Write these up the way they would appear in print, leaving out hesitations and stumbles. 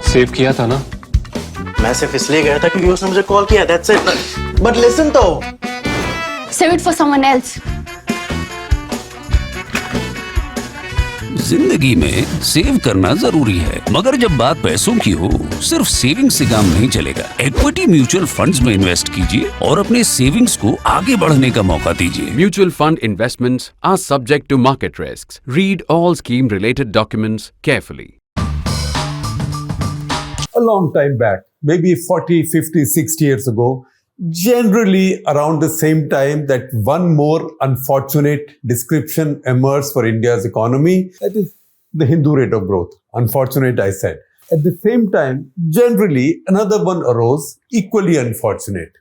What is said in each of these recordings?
Save किया था ना? मैं सिर्फ इसलिए गया था क्योंकि उसने मुझे कॉल किया, that's it. But listen तो. Save it for someone else. जिंदगी में सेव करना जरूरी है, मगर जब बात पैसों की हो, सिर्फ सेविंग से काम नहीं चलेगा। इक्विटी म्यूचुअल फंड्स में इन्वेस्ट कीजिए और अपने सेविंग्स को आगे बढ़ने का मौका दीजिए। Mutual fund investments are subject to market risks. Read all scheme-related documents carefully. A long time back, maybe 40, 50, 60 years ago, generally around the same time that one more unfortunate description emerged for India's economy, that is the Hindu rate of growth. Unfortunate, I said. At the same time, generally another one arose, equally unfortunate.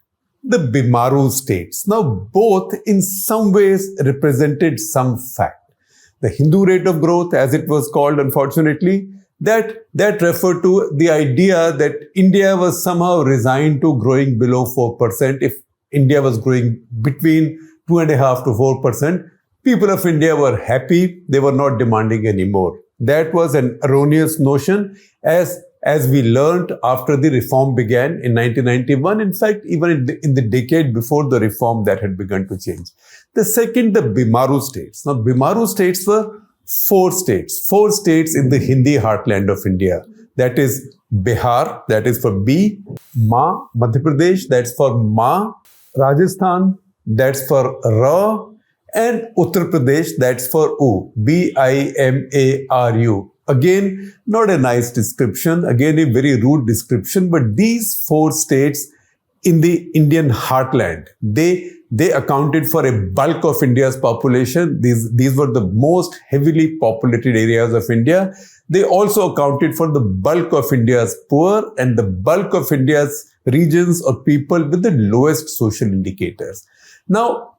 The BIMARU states. Now both in some ways represented some fact. The Hindu rate of growth, as it was called unfortunately, that referred to the idea that India was somehow resigned to growing below 4%. If India was growing between 2.5% to 4%, people of India were happy. They were not demanding anymore. That was an erroneous notion, as we learned after the reform began in 1991. In fact, even in the decade before the reform, that had begun to change. The second, the BIMARU states. Now, BIMARU states were four states in the Hindi heartland of India. That is Bihar, that is for B, Ma, Madhya Pradesh, that's for Ma, Rajasthan, that's for Ra, and Uttar Pradesh, that's for U, BIMARU. Again, not a nice description, again a very rude description, but these four states in the Indian heartland, they accounted for a bulk of India's population. These were the most heavily populated areas of India. They also accounted for the bulk of India's poor and the bulk of India's regions or people with the lowest social indicators. Now,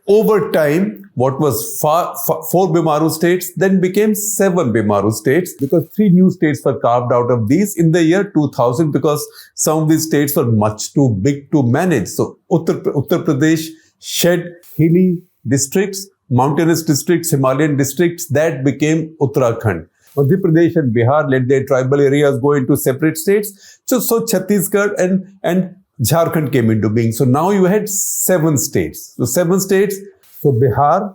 over time, what was four BIMARU states then became 7 BIMARU states, because 3 new states were carved out of these in the year 2000, because some of these states were much too big to manage. So Uttar Pradesh shed hilly districts, mountainous districts, Himalayan districts. That became Uttarakhand. Madhya Pradesh and Bihar let their tribal areas go into separate states. So Chhattisgarh and Jharkhand came into being. So now you had 7 states. So 7 states. So Bihar,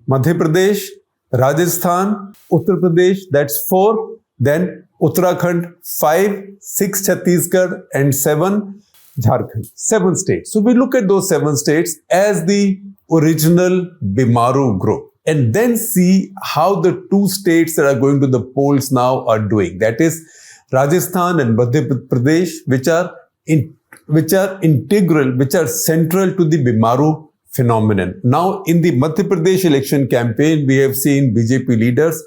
Madhya Pradesh, Rajasthan, Uttar Pradesh, that's 4. Then Uttarakhand, 5, 6 Chhattisgarh, and 7 Jharkhand. 7 states. So we look at those 7 states as the original BIMARU group, and then see how the 2 states that are going to the polls now are doing. That is Rajasthan and Madhya Pradesh, which are integral, which are central to the BIMARU phenomenon. Now, in the Madhya Pradesh election campaign, we have seen BJP leaders.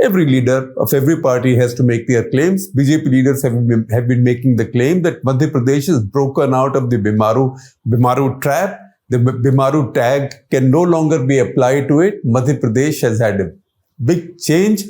Every leader of every party has to make their claims. BJP leaders have been making the claim that Madhya Pradesh is broken out of the BIMARU trap. The BIMARU tag can no longer be applied to it. Madhya Pradesh has had a big change.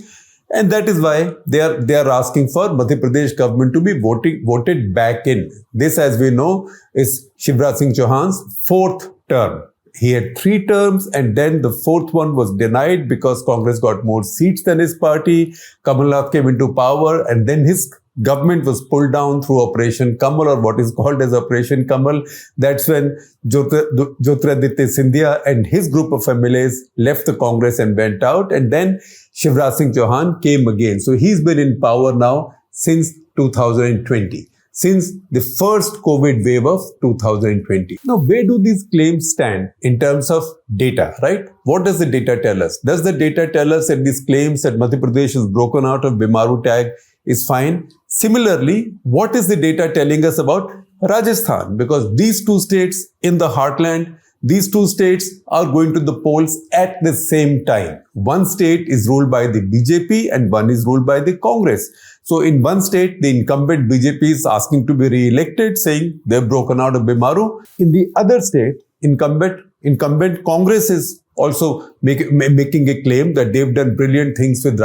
And that is why they are asking for Madhya Pradesh government to be voted back in. This, as we know, is Shivraj Singh Chauhan's 4th term. He had 3 terms, and then the 4th one was denied because Congress got more seats than his party. Kamal Nath came into power, and then his government was pulled down through Operation Kamal, or what is called as Operation Kamal. That's when Jyotiraditya Scindia and his group of MLAs left the Congress and went out, and then Shivraj Singh Chauhan came again. So he's been in power now since 2020. Since the first COVID wave of 2020. Now, where do these claims stand in terms of data, right? What does the data tell us? Does the data tell us that these claims that Madhya Pradesh is broken out of BIMARU tag is fine? Similarly, what is the data telling us about Rajasthan? Because these 2 states in the heartland, these 2 states are going to the polls at the same time. One state is ruled by the BJP and one is ruled by the Congress. So in one state, the incumbent BJP is asking to be re-elected, saying they've broken out of BIMARU. In the other state, incumbent Congress is also making a claim that they've done brilliant things with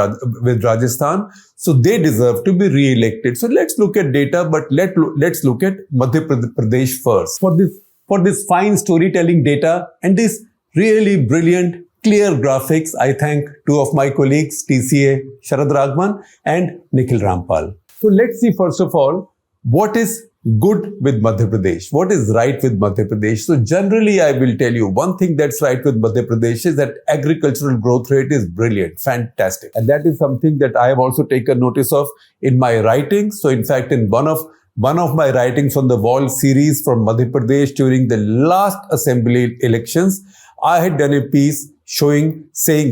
Rajasthan. So they deserve to be re-elected. So let's look at data, but let's look at Madhya Pradesh first. For this fine storytelling data and this really brilliant, clear graphics, I thank 2 of my colleagues, TCA Sharad Raghavan and Nikhil Rampal. So let's see first of all, what is good with Madhya Pradesh? What is right with Madhya Pradesh? So generally, I will tell you one thing that's right with Madhya Pradesh is that agricultural growth rate is brilliant, fantastic. And that is something that I have also taken notice of in my writings. So in fact, in one of my writings on the wall series from Madhya Pradesh during the last assembly elections, I had done a piece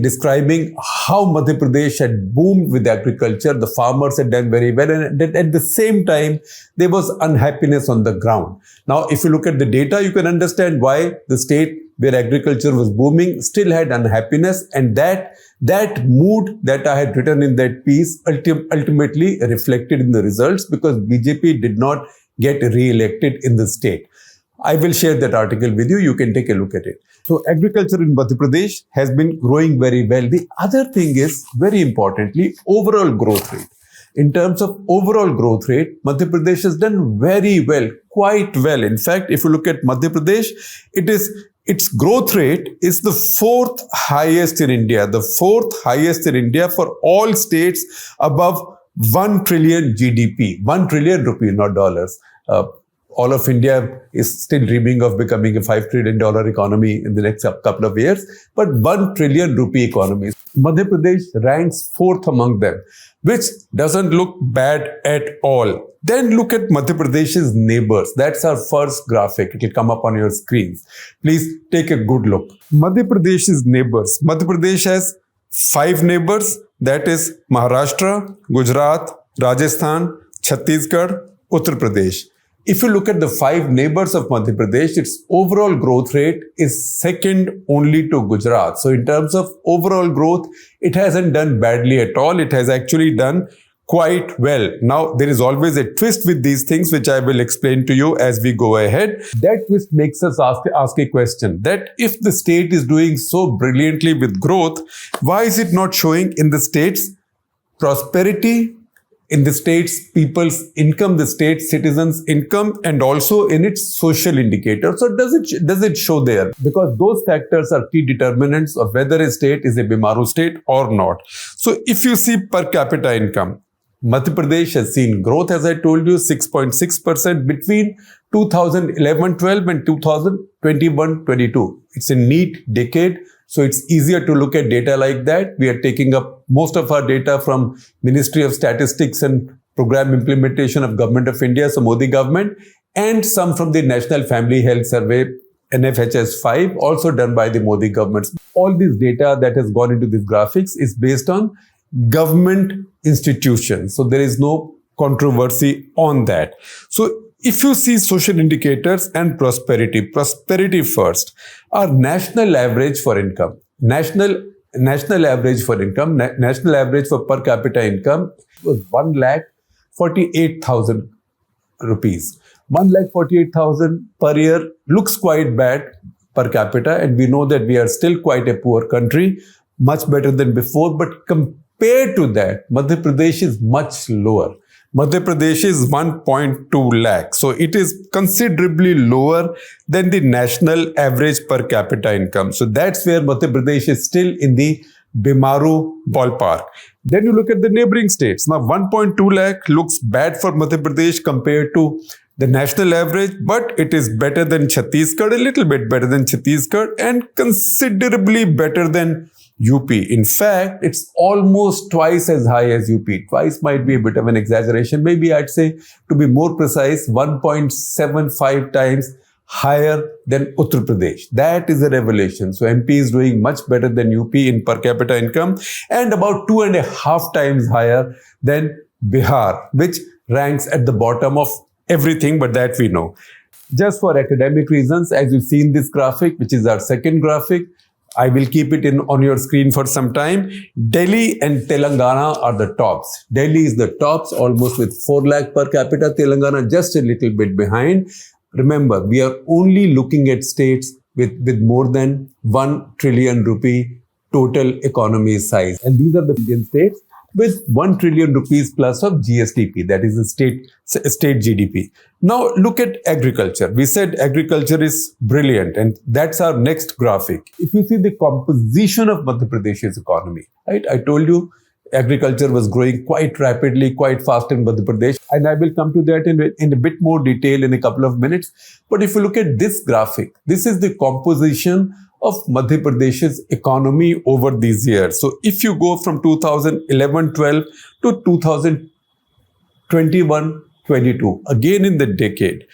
describing how Madhya Pradesh had boomed with agriculture. The farmers had done very well, and at the same time, there was unhappiness on the ground. Now, if you look at the data, you can understand why the state where agriculture was booming still had unhappiness, and that mood that I had written in that piece ultimately reflected in the results, because BJP did not get re-elected in the state. I will share that article with you. You can take a look at it. So agriculture in Madhya Pradesh has been growing very well. The other thing is, very importantly, overall growth rate. In terms of overall growth rate, Madhya Pradesh has done very well, quite well. In fact, if you look at Madhya Pradesh, its growth rate is the fourth highest in India. The fourth highest in India for all states above 1 trillion GDP. 1 trillion rupee, not dollars. All of India is still dreaming of becoming a $5 trillion economy in the next couple of years, but 1 trillion rupee economy. Madhya Pradesh ranks fourth among them, which doesn't look bad at all. Then look at Madhya Pradesh's neighbors. That's our first graphic. It will come up on your screens. Please take a good look. Madhya Pradesh's neighbors. Madhya Pradesh has 5 neighbors. That is Maharashtra, Gujarat, Rajasthan, Chhattisgarh, Uttar Pradesh. If you look at the 5 neighbors of Madhya Pradesh, its overall growth rate is second only to Gujarat. So in terms of overall growth, it hasn't done badly at all. It has actually done quite well. Now, there is always a twist with these things, which I will explain to you as we go ahead. That twist makes us ask a question, that if the state is doing so brilliantly with growth, why is it not showing in the state's prosperity, in the state's people's income, the state's citizens' income, and also in its social indicators? So does it show there? Because those factors are key determinants of whether a state is a BIMARU state or not. So if you see per capita income, Madhya Pradesh has seen growth, as I told you, 6.6% between 2011-12 and 2021-22. It's a neat decade. So it's easier to look at data like that. We are taking up most of our data from Ministry of Statistics and Program Implementation of Government of India, so Modi government, and some from the National Family Health Survey, NFHS 5, also done by the Modi government. All this data that has gone into these graphics is based on government institutions. So there is no controversy on that. So if you see social indicators and prosperity first, our national average for income, national average for per capita income was 1,48,000 rupees. 1,48,000 per year looks quite bad per capita, and we know that we are still quite a poor country, much better than before, but compared to that, Madhya Pradesh is much lower. Madhya Pradesh is 1.2 lakh. So it is considerably lower than the national average per capita income. So that's where Madhya Pradesh is still in the BIMARU ballpark. Then you look at the neighboring states. Now 1.2 lakh looks bad for Madhya Pradesh compared to the national average, but it is better than Chhattisgarh, a little bit better than Chhattisgarh, and considerably better than UP. In fact, it's almost twice as high as UP. Twice might be a bit of an exaggeration. Maybe I'd say, to be more precise, 1.75 times higher than Uttar Pradesh. That is a revelation. So MP is doing much better than UP in per capita income, and about 2.5 times higher than Bihar, which ranks at the bottom of everything, but that we know. Just for academic reasons, as you see in this graphic, which is our second graphic, I will keep it on your screen for some time. Delhi and Telangana are the tops. Delhi is the tops, almost with 4 lakh per capita. Telangana just a little bit behind. Remember, we are only looking at states with more than 1 trillion rupee total economy size. And these are the Indian states with 1 trillion rupees plus of GSDP, that is the state GDP. Now look at agriculture. We said agriculture is brilliant, and that's our next graphic. If you see the composition of Madhya Pradesh's economy, right? I told you agriculture was growing quite rapidly, quite fast in Madhya Pradesh. And I will come to that in a bit more detail in a couple of minutes. But if you look at this graphic, this is the composition of Madhya Pradesh's economy over these years. So if you go from 2011-12 to 2021-22, again in the decade.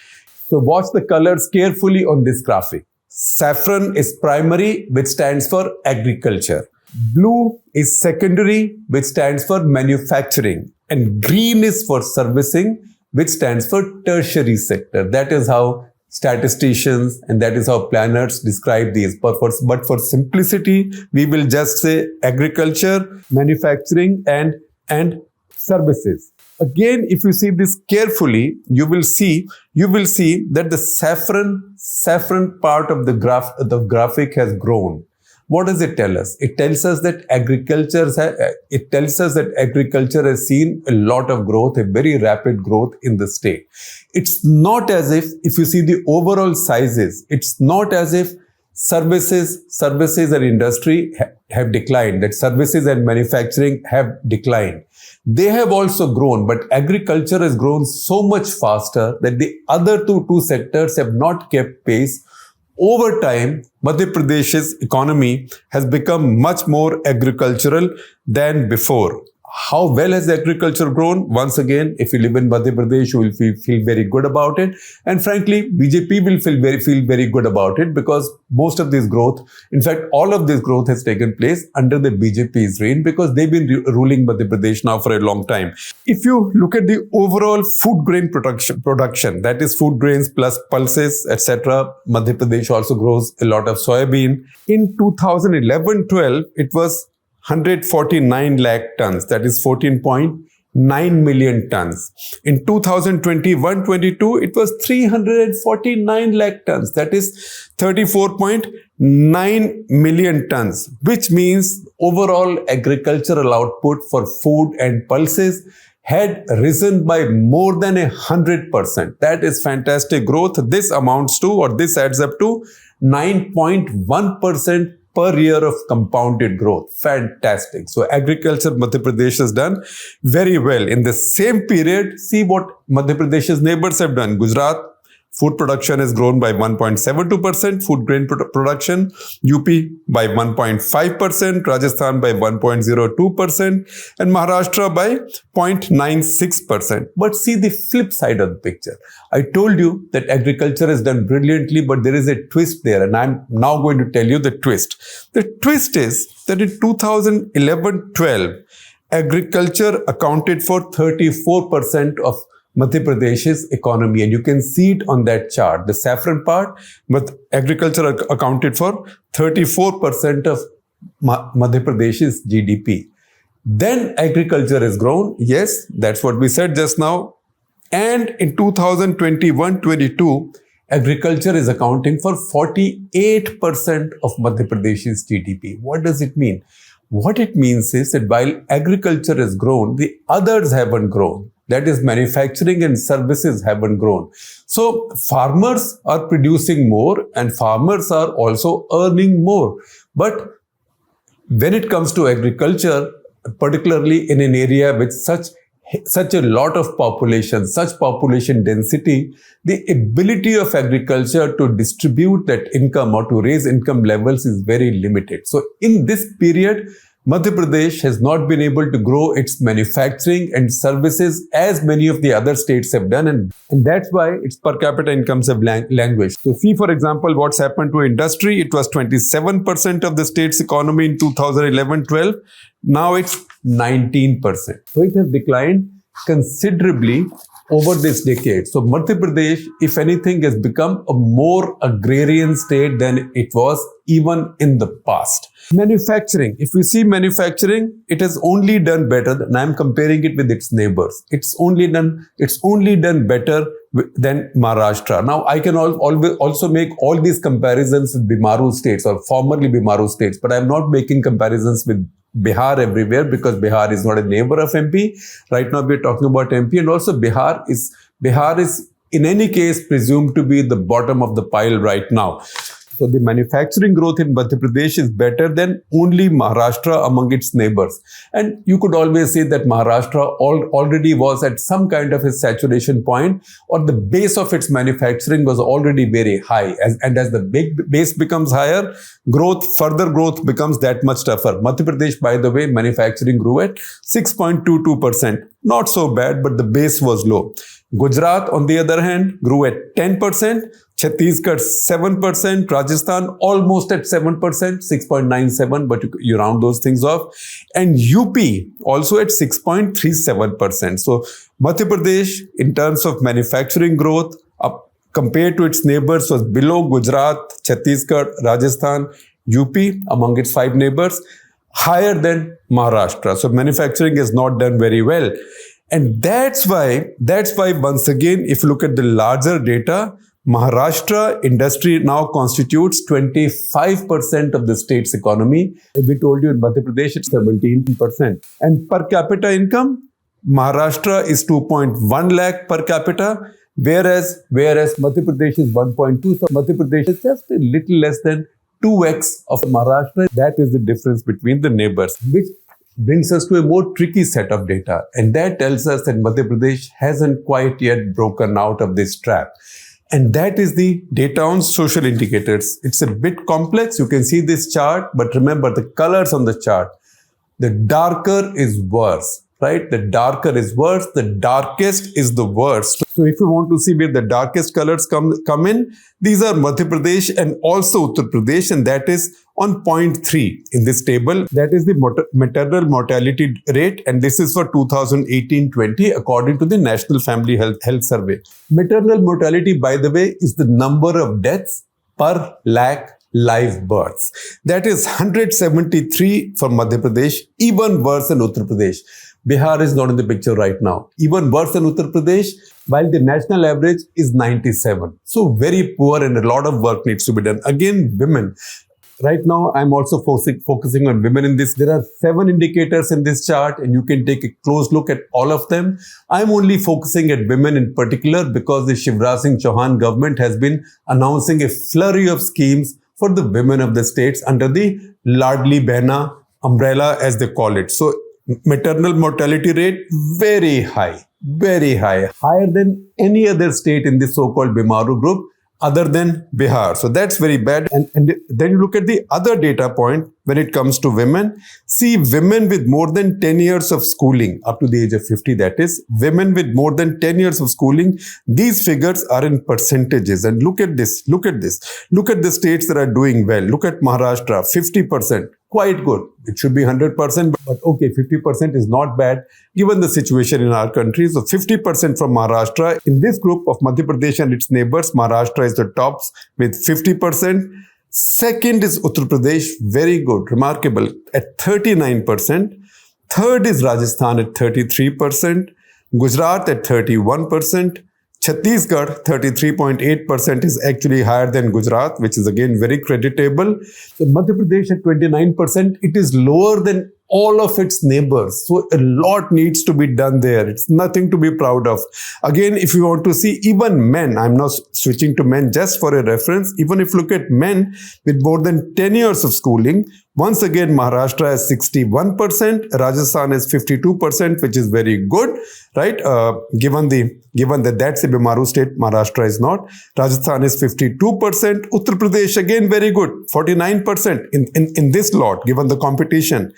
So watch the colors carefully on this graphic. Saffron is primary, which stands for agriculture. Blue is secondary, which stands for manufacturing. And green is for servicing, which stands for tertiary sector. That is how statisticians and that is how planners describe these. But for simplicity, we will just say agriculture, manufacturing and services. Again, if you see this carefully, you will see that the saffron part of the graphic has grown. What does it tell us? It tells us that agriculture has seen a lot of growth, a very rapid growth in the state. It's not as if you see the overall sizes, it's not as if services and industry have declined, that services and manufacturing have declined. They have also grown, but agriculture has grown so much faster that the other two sectors have not kept pace. Over time, Madhya Pradesh's economy has become much more agricultural than before. How well has agriculture grown? Once again, if you live in Madhya Pradesh, you will feel very good about it. And frankly, BJP will feel very good about it because most of this growth, in fact, all of this growth has taken place under the BJP's reign because they've been ruling Madhya Pradesh now for a long time. If you look at the overall food grain production, that is food grains plus pulses, etc., Madhya Pradesh also grows a lot of soybean. In 2011-12, it was 149 lakh tons, that is 14.9 million tons. In 2021-22, it was 349 lakh tons, that is 34.9 million tons, which means overall agricultural output for food and pulses had risen by more than 100%. That is fantastic growth. This amounts to, or this adds up to 9.1% per year of compounded growth. Fantastic. So agriculture, Madhya Pradesh has done very well. In the same period, see what Madhya Pradesh's neighbors have done. Gujarat, food production has grown by 1.72%, food grain production, UP by 1.5%, Rajasthan by 1.02%, and Maharashtra by 0.96%. But see the flip side of the picture. I told you that agriculture has done brilliantly, but there is a twist there, and I'm now going to tell you the twist. The twist is that in 2011-12, agriculture accounted for 34% of Madhya Pradesh's economy, and you can see it on that chart. The saffron part, but agriculture accounted for 34% of Madhya Pradesh's GDP. Then agriculture has grown. Yes, that's what we said just now. And in 2021-22, agriculture is accounting for 48% of Madhya Pradesh's GDP. What does it mean? What it means is that while agriculture has grown, the others haven't grown. That is, manufacturing and services haven't grown. So farmers are producing more and farmers are also earning more. But when it comes to agriculture, particularly in an area with such a lot of population, such population density, the ability of agriculture to distribute that income or to raise income levels is very limited. So in this period, Madhya Pradesh has not been able to grow its manufacturing and services as many of the other states have done, and that's why its per capita incomes have languished. So see, for example, what's happened to industry. It was 27% of the state's economy in 2011-12. Now it's 19%. So it has declined considerably over this decade. So Madhya Pradesh, if anything, has become a more agrarian state than it was even in the past. Manufacturing. If you see manufacturing, it has only done better, and I'm comparing it with its neighbors. It's only done better than Maharashtra. Now, I can also make all these comparisons with BIMARU states or formerly BIMARU states, but I'm not making comparisons with Bihar everywhere because Bihar is not a neighbor of MP. Right now, we're talking about MP, and also Bihar is in any case presumed to be the bottom of the pile right now. So the manufacturing growth in Madhya Pradesh is better than only Maharashtra among its neighbors. And you could always say that Maharashtra already was at some kind of a saturation point, or the base of its manufacturing was already very high. And as the big base becomes higher, further growth becomes that much tougher. Madhya Pradesh, by the way, manufacturing grew at 6.22%. Not so bad, but the base was low. Gujarat, on the other hand, grew at 10%, Chhattisgarh 7%, Rajasthan almost at 7%, 6.97%, but you round those things off, and UP also at 6.37%. So Madhya Pradesh, in terms of manufacturing growth, compared to its neighbors, was below Gujarat, Chhattisgarh, Rajasthan, UP among its 5 neighbors, higher than Maharashtra. So manufacturing is not done very well. And that's why once again, if you look at the larger data, Maharashtra industry now constitutes 25% of the state's economy. We told you in Madhya Pradesh it's 17%. And per capita income, Maharashtra is 2.1 lakh per capita, whereas Madhya Pradesh is 1.2. So Madhya Pradesh is just a little less than 2x of Maharashtra. That is the difference between the neighbors, which brings us to a more tricky set of data. And that tells us that Madhya Pradesh hasn't quite yet broken out of this trap. And that is the data on social indicators. It's a bit complex. You can see this chart, but remember the colors on the chart. The darker is worse, right? The darker is worse. The darkest is the worst. So if you want to see where the darkest colors come in, these are Madhya Pradesh and also Uttar Pradesh, and that is on 0.3 in this table. That is the maternal mortality rate, and this is for 2018-20 according to the National Family Health Survey. Maternal mortality, by the way, is the number of deaths per lakh live births. That is 173 for Madhya Pradesh, even worse than Uttar Pradesh. Bihar is not in the picture right now. Even worse than Uttar Pradesh, while the national average is 97. So very poor, and a lot of work needs to be done. Again, women. Right now, I'm also focusing on women in this. There are 7 indicators in this chart, and you can take a close look at all of them. I'm only focusing at women in particular because the Shivraj Singh Chauhan government has been announcing a flurry of schemes for the women of the states under the Ladli Behna umbrella, as they call it. So maternal mortality rate, very high, higher than any other state in the so-called BIMARU group other than Bihar. So that's very bad. And then you look at the other data point when it comes to women. See, women with more than 10 years of schooling, up to the age of 50, that is, women with more than 10 years of schooling, these figures are in percentages. And look at this. Look at the states that are doing well. Look at Maharashtra, 50%. Quite good. It should be 100%, but okay, 50% is not bad given the situation in our country. So 50% from Maharashtra. In this group of Madhya Pradesh and its neighbors, Maharashtra is the tops with 50%. Second is Uttar Pradesh, very good, remarkable, at 39%. Third is Rajasthan at 33%. Gujarat at 31%. Chhattisgarh, 33.8% is actually higher than Gujarat, which is again very creditable. So Madhya Pradesh at 29%, it is lower than all of its neighbors. So a lot needs to be done there. It's nothing to be proud of. Again, if you want to see even men, I'm now switching to men just for a reference. Even if you look at men with more than 10 years of schooling, once again, Maharashtra has 61%, Rajasthan has 52%, which is very good, right? Given that that's a BIMARU state, Maharashtra is not. Rajasthan is 52%. Uttar Pradesh, again, very good, 49% in this lot, given the competition.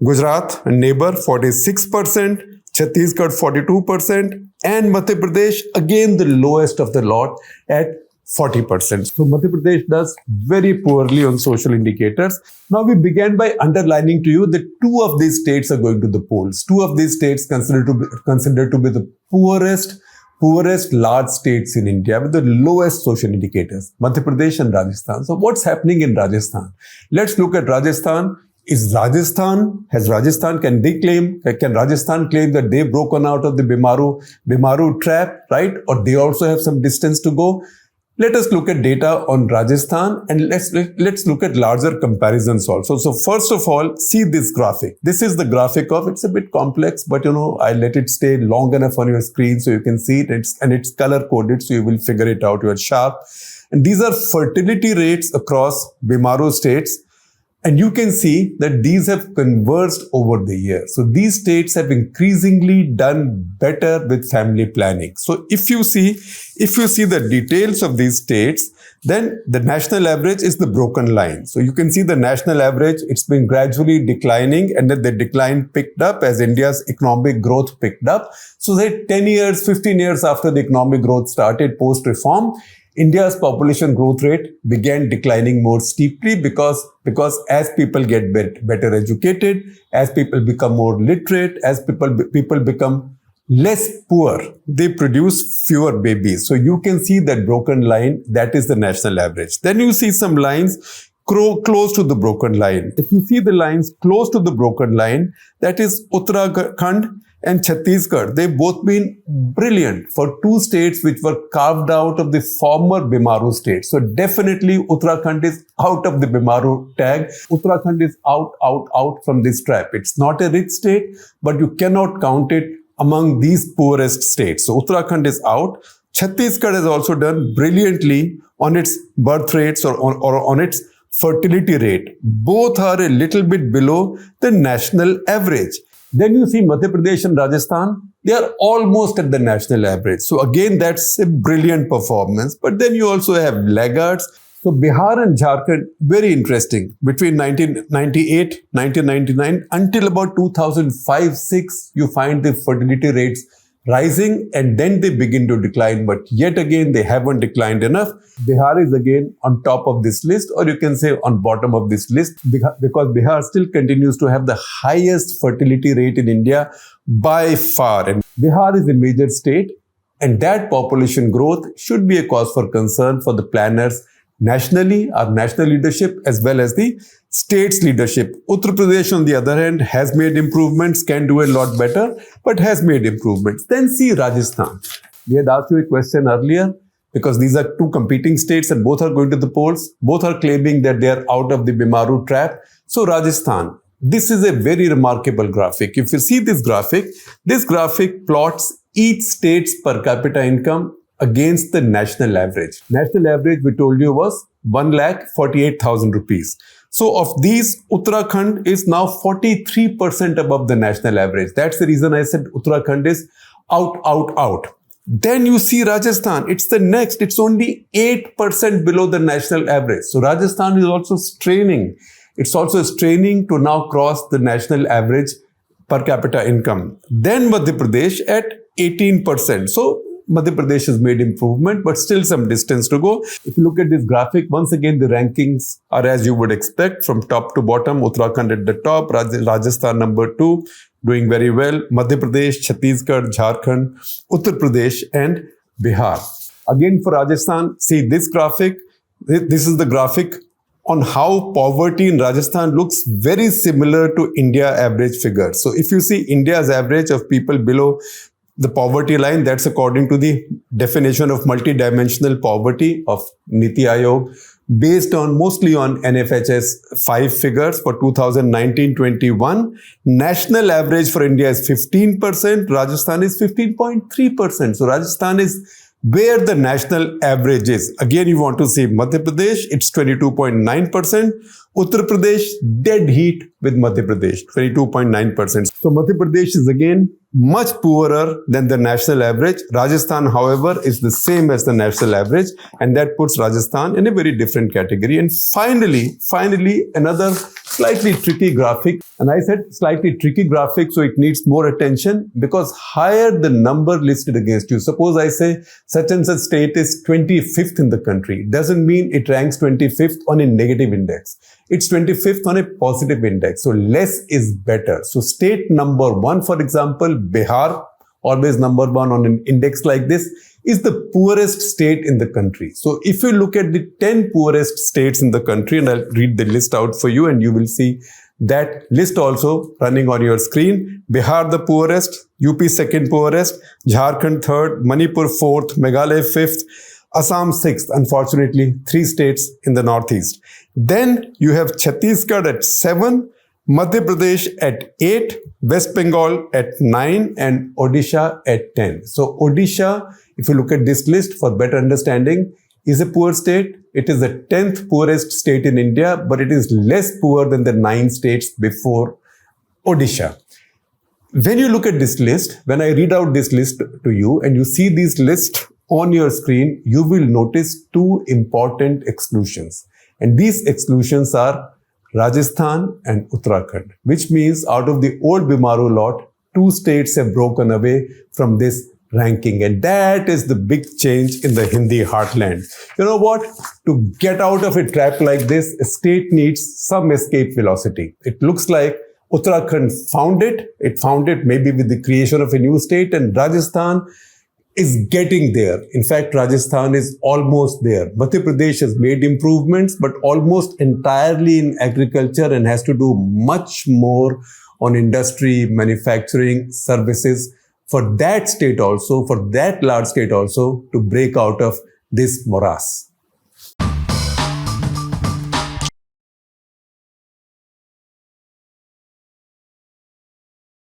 Gujarat, a neighbor, 46%. Chhattisgarh, 42%. And Madhya Pradesh, again, the lowest of the lot at 40%. So Madhya Pradesh does very poorly on social indicators. Now we began by underlining to you that 2 of these states are going to the polls. 2 of these states considered to be the poorest large states in India with the lowest social indicators, Madhya Pradesh and Rajasthan. So what's happening in Rajasthan? Let's look at Rajasthan. Can Rajasthan claim that they've broken out of the BIMARU trap, right? Or they also have some distance to go? Let us look at data on Rajasthan, and let's look at larger comparisons also. So first of all, see this graphic. This is the graphic of, it's a bit complex, but I let it stay long enough on your screen so you can see it. It's color coded, so you will figure it out. You are sharp. And these are fertility rates across BIMARU states. And you can see that these have converged over the years. So these states have increasingly done better with family planning. So if you see the details of these states, then the national average is the broken line. So you can see the national average, it's been gradually declining, and then the decline picked up as India's economic growth picked up. So that 10 years, 15 years after the economic growth started post-reform, India's population growth rate began declining more steeply because as people get better educated, as people become more literate, as people become less poor, they produce fewer babies. So you can see that broken line, that is the national average. Then you see some lines close to the broken line. If you see the lines close to the broken line, that is Uttarakhand and Chhattisgarh. They've both been brilliant for two states which were carved out of the former BIMARU states. So definitely Uttarakhand is out of the BIMARU tag. Uttarakhand is out from this trap. It's not a rich state, but you cannot count it among these poorest states. So Uttarakhand is out. Chhattisgarh has also done brilliantly on its birth rates or on its fertility rate. Both are a little bit below the national average. Then you see Madhya Pradesh and Rajasthan, they are almost at the national average. So again, that's a brilliant performance. But then you also have laggards. So Bihar and Jharkhand, very interesting. Between 1998, 1999 until about 2005-06, you find the fertility rates rising and then they begin to decline. But yet again, they haven't declined enough. Bihar is again on top of this list, or you can say on bottom of this list, because Bihar still continues to have the highest fertility rate in India by far. And Bihar is a major state, and that population growth should be a cause for concern for the planners nationally, our national leadership, as well as the state's leadership. Uttar Pradesh, on the other hand, has made improvements, can do a lot better, but has made improvements. Then see Rajasthan. We had asked you a question earlier, because these are two competing states and both are going to the polls. Both are claiming that they are out of the BIMARU trap. So Rajasthan, this is a very remarkable graphic. If you see this graphic plots each state's per capita income against the national average. National average, we told you, was 1,48,000 rupees. So of these, Uttarakhand is now 43% above the national average. That's the reason I said Uttarakhand is out. Then you see Rajasthan, it's the next. It's only 8% below the national average. So Rajasthan is also straining. It's also straining to now cross the national average per capita income. Then Madhya Pradesh at 18%. So Madhya Pradesh has made improvement, but still some distance to go. If you look at this graphic, once again, the rankings are as you would expect, from top to bottom. Uttarakhand at the top, Rajasthan number 2, doing very well. Madhya Pradesh, Chhattisgarh, Jharkhand, Uttar Pradesh, and Bihar. Again, for Rajasthan, see this graphic. This is the graphic on how poverty in Rajasthan looks very similar to India average figures. So if you see India's average of people below the poverty line, that's according to the definition of multidimensional poverty of Niti Aayog, based on mostly on NFHS 5 figures for 2019-21. National average for India is 15%, Rajasthan is 15.3%. So Rajasthan is where the national average is. Again, you want to see Madhya Pradesh, it's 22.9%. Uttar Pradesh, dead heat with Madhya Pradesh, 22.9%. So Madhya Pradesh is again much poorer than the national average. Rajasthan, however, is the same as the national average, and that puts Rajasthan in a very different category. And finally, another slightly tricky graphic. And I said slightly tricky graphic, so it needs more attention, because higher the number listed against you. Suppose I say such and such state is 25th in the country. Doesn't mean it ranks 25th on a negative index. It's 25th on a positive index. So less is better. So state number 1, for example, Bihar, always number 1 on an index like this, is the poorest state in the country. So if you look at the 10 poorest states in the country, and I'll read the list out for you, and you will see that list also running on your screen. Bihar the poorest, UP second poorest, Jharkhand third, Manipur fourth, Meghalaya fifth, Assam 6th, unfortunately 3 states in the northeast. Then you have Chhattisgarh at 7, Madhya Pradesh at 8, West Bengal at 9, and Odisha at 10. So Odisha, if you look at this list for better understanding, is a poor state. It is the 10th poorest state in India, but it is less poor than the 9 states before Odisha. When you look at this list, when I read out this list to you and you see this list on your screen, you will notice 2 important exclusions. And these exclusions are Rajasthan and Uttarakhand, which means out of the old BIMARU lot, 2 states have broken away from this ranking. And that is the big change in the Hindi heartland. You know what? To get out of a trap like this, a state needs some escape velocity. It looks like Uttarakhand found it. It found it maybe with the creation of a new state, and Rajasthan is getting there. In fact, Rajasthan is almost there. Madhya Pradesh has made improvements, but almost entirely in agriculture and has to do much more on industry, manufacturing, services for that state also, for that large state also to break out of this morass.